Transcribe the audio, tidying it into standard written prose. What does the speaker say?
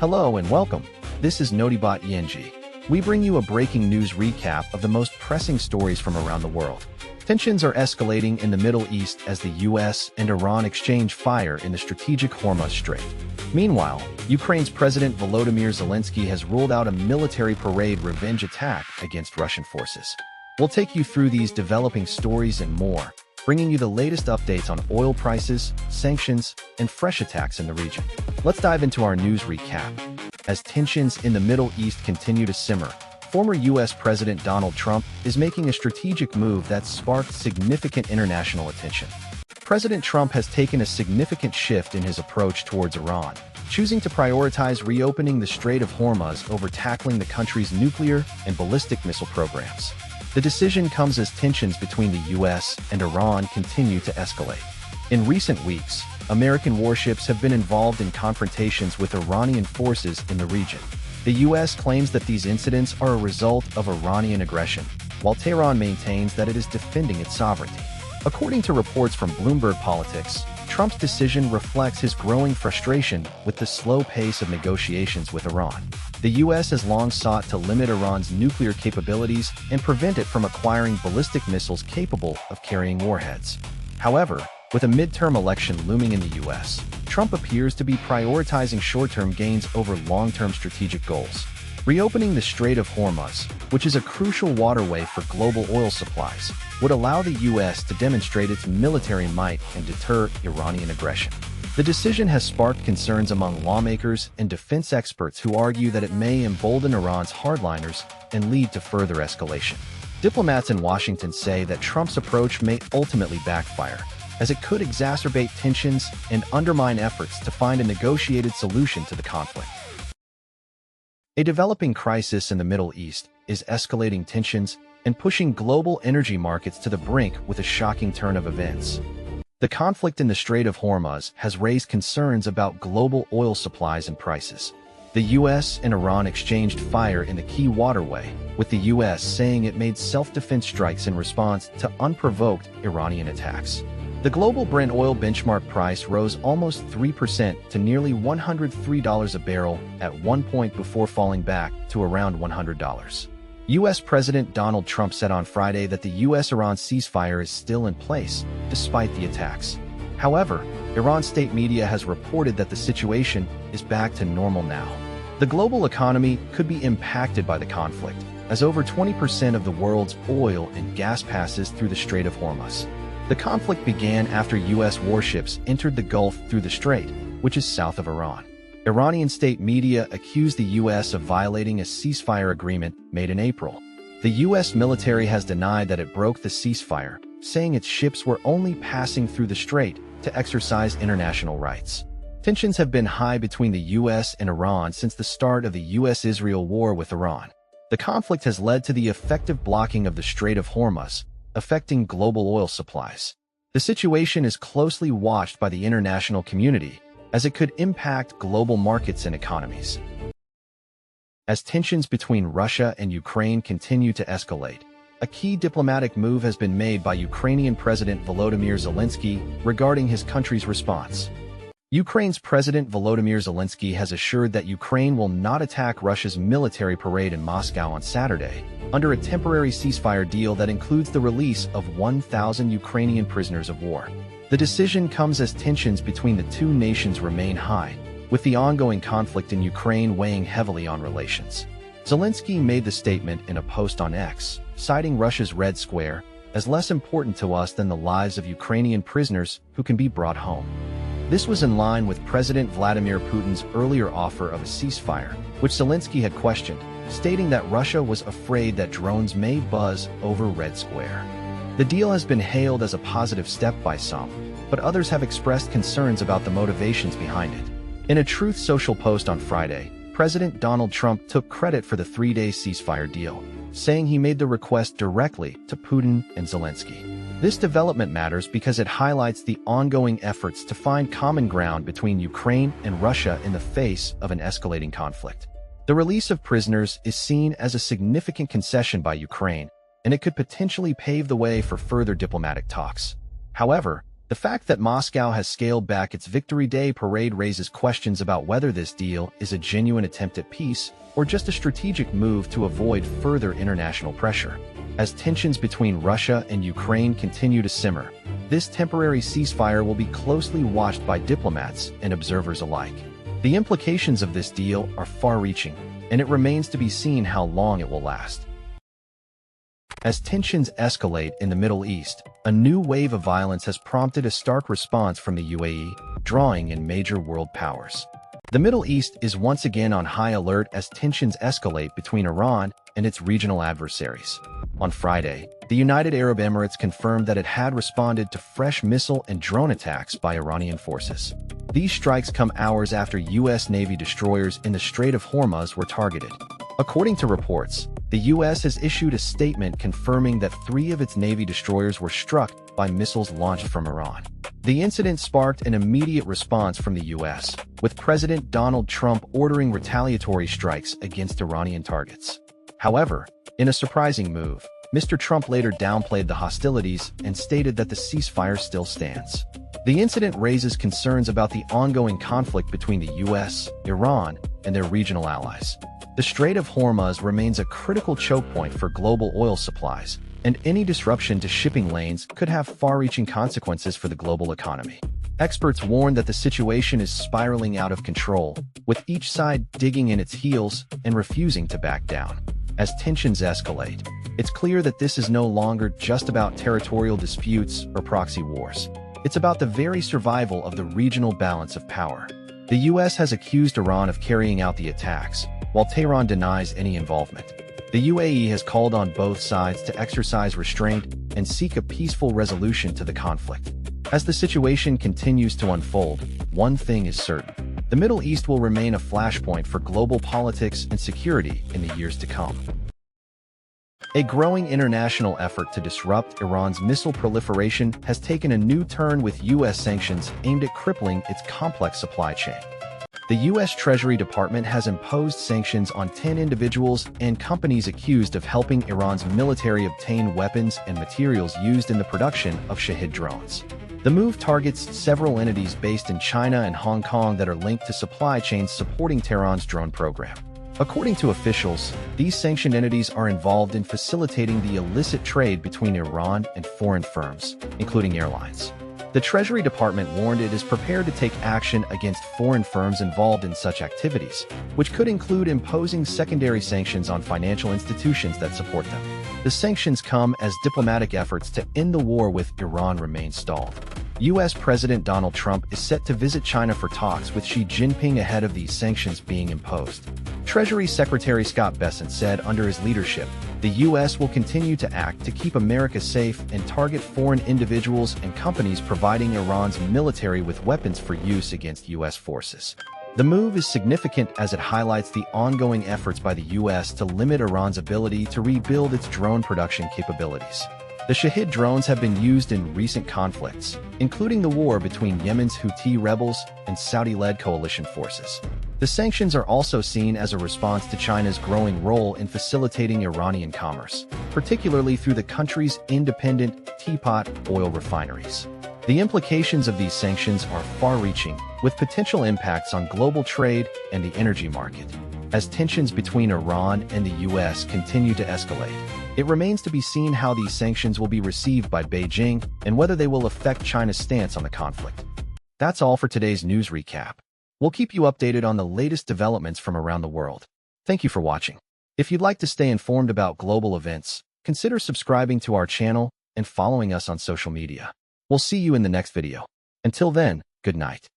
Hello and welcome. This is Notibot ENG. We bring you a breaking news recap of the most pressing stories from around the world. Tensions are escalating in the Middle East as the US and Iran exchange fire in the strategic Hormuz Strait. Meanwhile, Ukraine's President Volodymyr Zelenskyy has ruled out a military parade revenge attack against Russian forces. We'll take you through these developing stories and more, bringing you the latest updates on oil prices, sanctions, and fresh attacks in the region. Let's dive into our news recap. As tensions in the Middle East continue to simmer, former U.S. President Donald Trump is making a strategic move that sparked significant international attention. President Trump has taken a significant shift in his approach towards Iran, choosing to prioritize reopening the Strait of Hormuz over tackling the country's nuclear and ballistic missile programs. The decision comes as tensions between the U.S. and Iran continue to escalate. In recent weeks, American warships have been involved in confrontations with Iranian forces in the region. The U.S. claims that these incidents are a result of Iranian aggression, while Tehran maintains that it is defending its sovereignty. According to reports from Bloomberg Politics, Trump's decision reflects his growing frustration with the slow pace of negotiations with Iran. The U.S. has long sought to limit Iran's nuclear capabilities and prevent it from acquiring ballistic missiles capable of carrying warheads. However, with a midterm election looming in the U.S., Trump appears to be prioritizing short-term gains over long-term strategic goals. Reopening the Strait of Hormuz, which is a crucial waterway for global oil supplies, would allow the U.S. to demonstrate its military might and deter Iranian aggression. The decision has sparked concerns among lawmakers and defense experts who argue that it may embolden Iran's hardliners and lead to further escalation. Diplomats in Washington say that Trump's approach may ultimately backfire, as it could exacerbate tensions and undermine efforts to find a negotiated solution to the conflict. A developing crisis in the Middle East is escalating tensions and pushing global energy markets to the brink with a shocking turn of events. The conflict in the Strait of Hormuz has raised concerns about global oil supplies and prices. The U.S. and Iran exchanged fire in the key waterway, with the U.S. saying it made self-defense strikes in response to unprovoked Iranian attacks. The global Brent oil benchmark price rose almost 3% to nearly $103 a barrel at one point before falling back to around $100. U.S. President Donald Trump said on Friday that the U.S.-Iran ceasefire is still in place, despite the attacks. However, Iran state media has reported that the situation is back to normal now. The global economy could be impacted by the conflict, as over 20% of the world's oil and gas passes through the Strait of Hormuz. The conflict began after U.S. warships entered the Gulf through the strait, which is south of Iran. Iranian state media accused the U.S. of violating a ceasefire agreement made in April. The U.S. military has denied that it broke the ceasefire, saying its ships were only passing through the strait to exercise international rights. Tensions have been high between the U.S. and Iran since the start of the U.S.-Israel war with Iran. The conflict has led to the effective blocking of the Strait of Hormuz, affecting global oil supplies. The situation is closely watched by the international community, as it could impact global markets and economies. As tensions between Russia and Ukraine continue to escalate, a key diplomatic move has been made by Ukrainian President Volodymyr Zelenskyy regarding his country's response. Ukraine's President Volodymyr Zelenskyy has assured that Ukraine will not attack Russia's military parade in Moscow on Saturday, under a temporary ceasefire deal that includes the release of 1,000 Ukrainian prisoners of war. The decision comes as tensions between the two nations remain high, with the ongoing conflict in Ukraine weighing heavily on relations. Zelenskyy made the statement in a post on X, citing Russia's Red Square as less important to us than the lives of Ukrainian prisoners who can be brought home. This was in line with President Vladimir Putin's earlier offer of a ceasefire, which Zelenskyy had questioned, stating that Russia was afraid that drones may buzz over Red Square. The deal has been hailed as a positive step by some, but others have expressed concerns about the motivations behind it. In a Truth Social post on Friday, President Donald Trump took credit for the three-day ceasefire deal, saying he made the request directly to Putin and Zelenskyy. This development matters because it highlights the ongoing efforts to find common ground between Ukraine and Russia in the face of an escalating conflict. The release of prisoners is seen as a significant concession by Ukraine, and it could potentially pave the way for further diplomatic talks. However, The fact that Moscow has scaled back its Victory Day parade raises questions about whether this deal is a genuine attempt at peace or just a strategic move to avoid further international pressure. As tensions between Russia and Ukraine continue to simmer, this temporary ceasefire will be closely watched by diplomats and observers alike. The implications of this deal are far-reaching, and it remains to be seen how long it will last. As tensions escalate in the Middle East, a new wave of violence has prompted a stark response from the UAE, drawing in major world powers. The Middle East is once again on high alert as tensions escalate between Iran and its regional adversaries. On Friday, the United Arab Emirates confirmed that it had responded to fresh missile and drone attacks by Iranian forces. These strikes come hours after U.S. Navy destroyers in the Strait of Hormuz were targeted. According to reports, the U.S. has issued a statement confirming that 3 of its Navy destroyers were struck by missiles launched from Iran. The incident sparked an immediate response from the U.S., with President Donald Trump ordering retaliatory strikes against Iranian targets. However, in a surprising move, Mr. Trump later downplayed the hostilities and stated that the ceasefire still stands. The incident raises concerns about the ongoing conflict between the U.S., Iran, and their regional allies. The Strait of Hormuz remains a critical choke point for global oil supplies, and any disruption to shipping lanes could have far-reaching consequences for the global economy. Experts warn that the situation is spiraling out of control, with each side digging in its heels and refusing to back down. As tensions escalate, it's clear that this is no longer just about territorial disputes or proxy wars. It's about the very survival of the regional balance of power. The U.S. has accused Iran of carrying out the attacks, while Tehran denies any involvement. The UAE has called on both sides to exercise restraint and seek a peaceful resolution to the conflict. As the situation continues to unfold, one thing is certain: the Middle East will remain a flashpoint for global politics and security in the years to come. A growing international effort to disrupt Iran's missile proliferation has taken a new turn with U.S. sanctions aimed at crippling its complex supply chain. The U.S. Treasury Department has imposed sanctions on 10 individuals and companies accused of helping Iran's military obtain weapons and materials used in the production of Shahed drones. The move targets several entities based in China and Hong Kong that are linked to supply chains supporting Tehran's drone program. According to officials, these sanctioned entities are involved in facilitating the illicit trade between Iran and foreign firms, including airlines. The Treasury Department warned it is prepared to take action against foreign firms involved in such activities, which could include imposing secondary sanctions on financial institutions that support them. The sanctions come as diplomatic efforts to end the war with Iran remain stalled. U.S. President Donald Trump is set to visit China for talks with Xi Jinping ahead of these sanctions being imposed. Treasury Secretary Scott Bessent said under his leadership, the U.S. will continue to act to keep America safe and target foreign individuals and companies providing Iran's military with weapons for use against U.S. forces. The move is significant as it highlights the ongoing efforts by the U.S. to limit Iran's ability to rebuild its drone production capabilities. The Shahed drones have been used in recent conflicts, including the war between Yemen's Houthi rebels and Saudi-led coalition forces. The sanctions are also seen as a response to China's growing role in facilitating Iranian commerce, particularly through the country's independent teapot oil refineries. The implications of these sanctions are far-reaching, with potential impacts on global trade and the energy market. As tensions between Iran and the U.S. continue to escalate, it remains to be seen how these sanctions will be received by Beijing and whether they will affect China's stance on the conflict. That's all for today's news recap. We'll keep you updated on the latest developments from around the world. Thank you for watching. If you'd like to stay informed about global events, consider subscribing to our channel and following us on social media. We'll see you in the next video. Until then, good night.